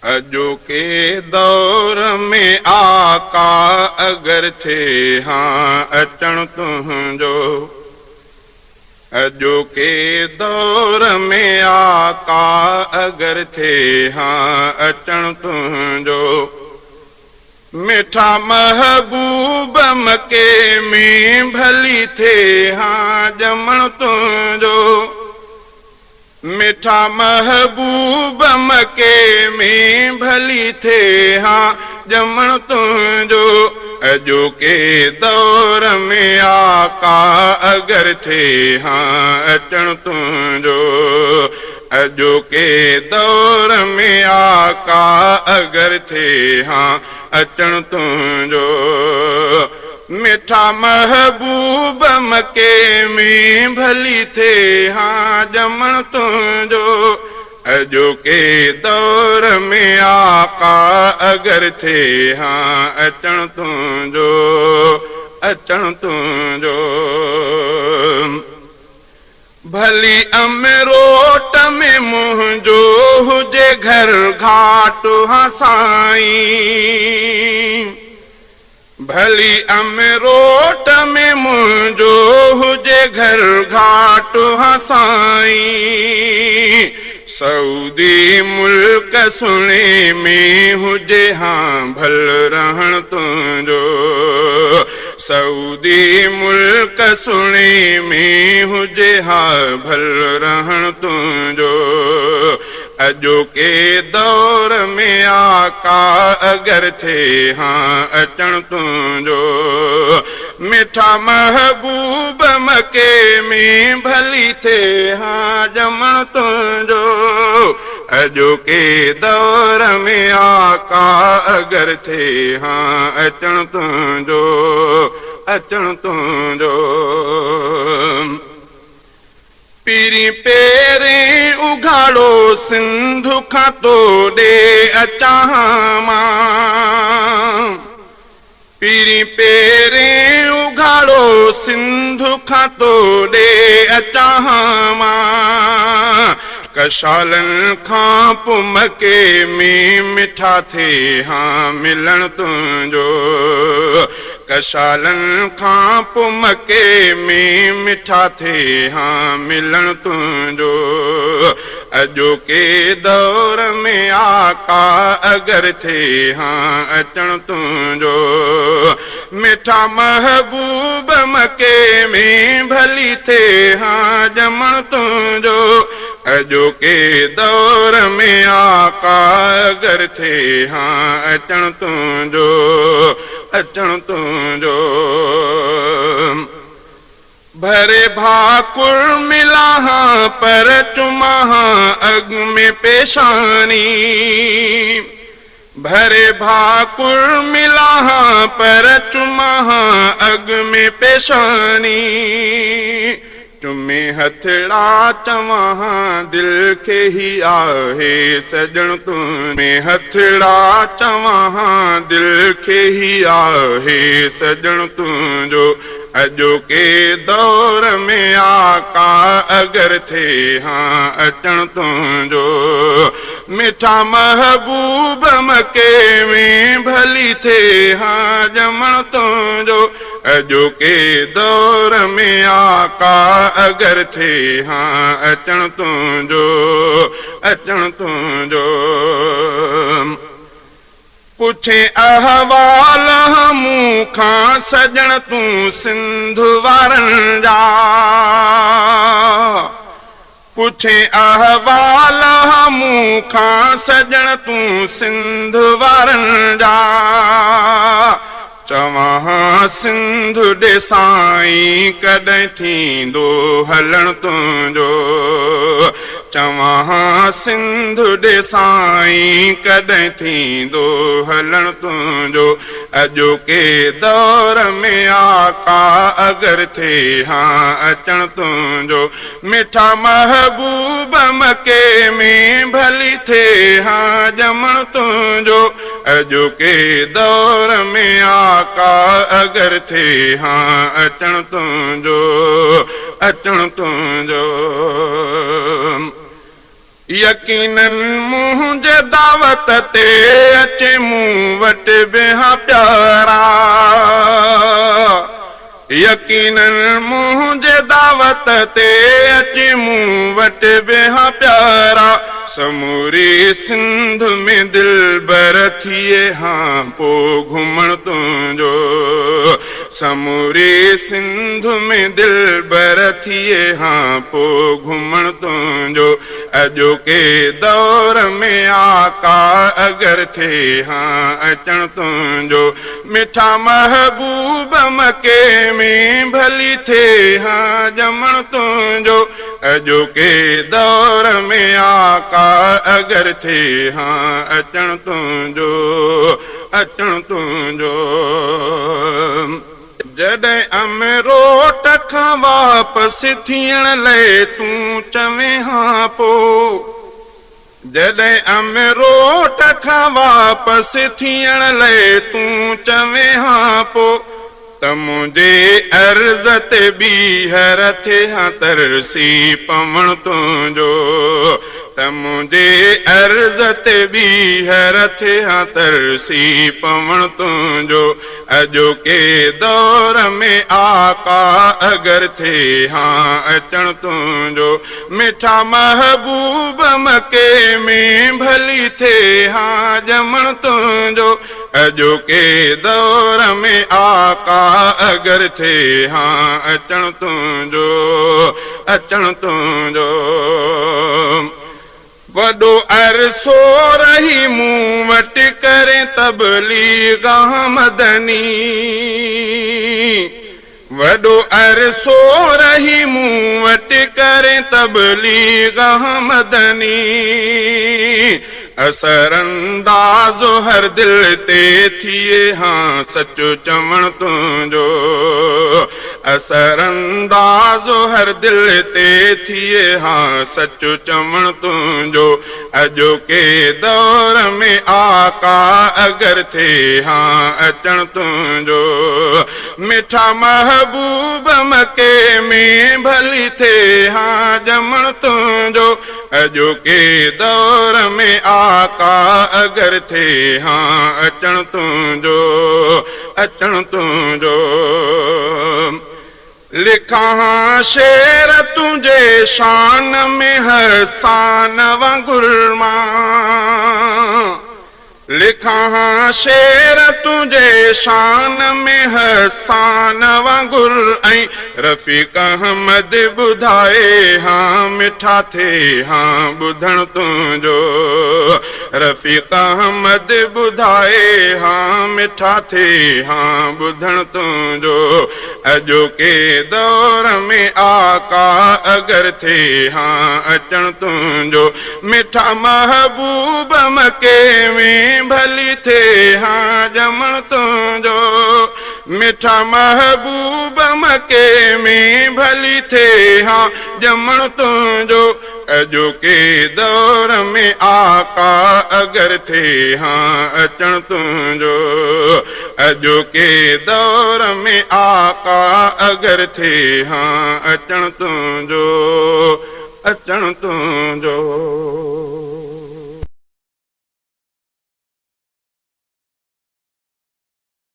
अॼोके दौर में आका अगर थे हाँ अचण तुंहिंजो। अॼोके दौर में आका अगर थे हाँ अचण तुंहिंजो। मिठा महबूब मके में भली थे हाँ जमण तुंहिंजो। मिठा महबूब मके में भली थे हाँ जमण तुंहिंजो। अॼोके दौर में आका अगर थे हाँ अचण तुंहिंजो। अॼोके दौर में आका अगर थे हाँ अचण तुंहिंजो। मिठा महबूब मके में भली थे हाँ जमण तुंहिंजो। अॼोके दौर में आका अगर थे हाँ अचण तुंहिंजो। अचण तुंहिंजो। भली अमरोट में मुंहिंजो हुजे घर घाट हाँ साईं। भली अमरोट में मुंहिंजो हुजे घर घाट हाँ साईं। सऊदी मुल्क सुणे में हुजे हाँ भल रहण तुंहिंजो। सऊदी मुल्क सुणे में हुजे हाँ भल रहण तुंहिंजो। अॼोके दौर में आका अगर थे हाँ अचण तुंहिंजो। मिठा महबूब मके में भली थे हाँ जमण तुंहिंजो। अॼोके दौर में आका अगर थे हाँ अचण तुंहिंजो। अचण तुंहिंजो। पीरी पेरे उघाड़ो सिंधु खां तोड़े अचां मां। पीरी पेरे उघाड़ो सिंधु खां तोड़े अचां मां। कशालन खां पोइ मके में मिठा थे हाँ मिलण तुंहिंजो। कशालन खां पोइ मके में मिठा थे हाँ मिलण तुंहिंजो। अॼोके दौर में आका अगर थे हाँ अचण तुंहिंजो। मिठा महबूब मके में भली थे हाँ जमण तुंहिंजो। अॼोके दौर में आका अगर थे हाँ अचण तुंहिंजो। अचण तुंहिंजो। भरे भाकुर मिला हाँ पर चुमा हाँ अग में पेशानी। भरे भाकुर मिला हाँ पर चुमा हाँ अग में पेशानी। चुमे हथड़ा चवां दिल के ही आहे सजण तुमे। हथड़ा चवां दिल के ही आहे सजण तुंहिंजो। अॼोके दौर में आका अगर थे हाँ अचण तुंहिंजो। मिठा महबूब मके में भली थे हाँ जमण तुंहिंजो। अॼोके दौर में आका अगर थे हाँ अचण तुंहिंजो। अचण तुंहिंजो। पुछे अहवाल मूं खां सजण तूं सिंधु वारनि जा। पुछे अहवाल मूं खां सजण तूं सिंधु वारनि जा। चवां सिंधु ॾे साईं कॾहिं थींदो हलण तुंहिंजो। चवां सिंधु ॾे साईं कॾहिं थींदो हलण तुंहिंजो। अॼोके दौर में आका अगर थे हाँ अचण तुंहिंजो। मिठा महबूब मके में भली थे हाँ जमण तुंहिंजो। अॼोके दौर में आका अगर थे हाँ अचण तुंहिंजो। अचण तुंहिंजो। यकीनन मुंहिंजे दावत ते अचे मूं वटि वेहा प्यारा यकीनन मुंहिंजे दावत ते अचे मूं वटि वेहा प्यारा समूरी सिंध में दिलबर थिए हाँ पो घुमण तुंहिंजो समूरी सिंध में दिलबर थिए हाँ पो घुमण तुंहिंजो अॼोके दौर में आका अगरि थिए हाँ अचण तुंहिंजो मिठा महबूब मके में भली थिए हाँ ॼमण तुंहिंजो अॼोके दौर में आका अगरि थिए हाँ अचण तुंहिंजो जॾहिं अमरोट खां वापसि थियण लाइ तूं चवे हाँ पो जॾहिं अमरोट खां वापसि थियण लाइ तूं चवे हाँ पो त मुंहिंजे अर्ज़ ते ॿीहर थिए हाँ तरसी पवण तुंहिंजो त मुंहिंजे अर्ज़ ते ॿीहर थिए हाँ तरसी पवण तुंहिंजो अॼोके दौर में आका अगरि थिए हाँ अचण तुंहिंजो मिठा महबूब मके में भली थिए हाँ ॼमण तुंहिंजो अॼोके दौर में आका अगरि थिए हाँ अचण तुंहिंजो वॾो अरसो रही मूं वटि करे तबलीग मदनी वॾो अरसो रही मूं वटि करे तबलीग मदनी असर अंदाज़ो हर दिल ते थिए हाँ सचो चवण तुंहिंजो असर अंदाज़ो हर दिल ते थिए हाँ सचो चवण तुंहिंजो अॼोके दौर में आका अगरि थिए हाँ अचण तुंहिंजो मिठा महबूब मके में भली थिए हाँ ॼमण तुंहिंजो अॼोके दौर में आका अगरि थिए हाँ अचण तुंहिंजो लिखां हाँ शेर तुंहिंजे शान में हसान वांगुर मां लिखां हाँ शेर तुंहिंजे शान में हसान वांगुर ऐं रफ़ीक अहमद ॿुधाए हाँ मिठा थिए हाँ ॿुधण तुंहिंजो रफ़ीक अहमद ॿुधाए हाँ मिठा थिए हाँ ॿुधण तुंहिंजो अॼोके दौर में आका अगरि थिए हाँ अचण तुंहिंजो मिठा महबूब मके में भली थिए हाँ ॼमण तुंहिंजो मिठा महबूब मके में भली थिए हाँ ॼमण तुंहिंजो अॼोके दौर में आका अगरि थिए हाँ अचण तुंहिंजो अॼोके दौर में आका अगरि थिए हाँ अचण तुंहिंजो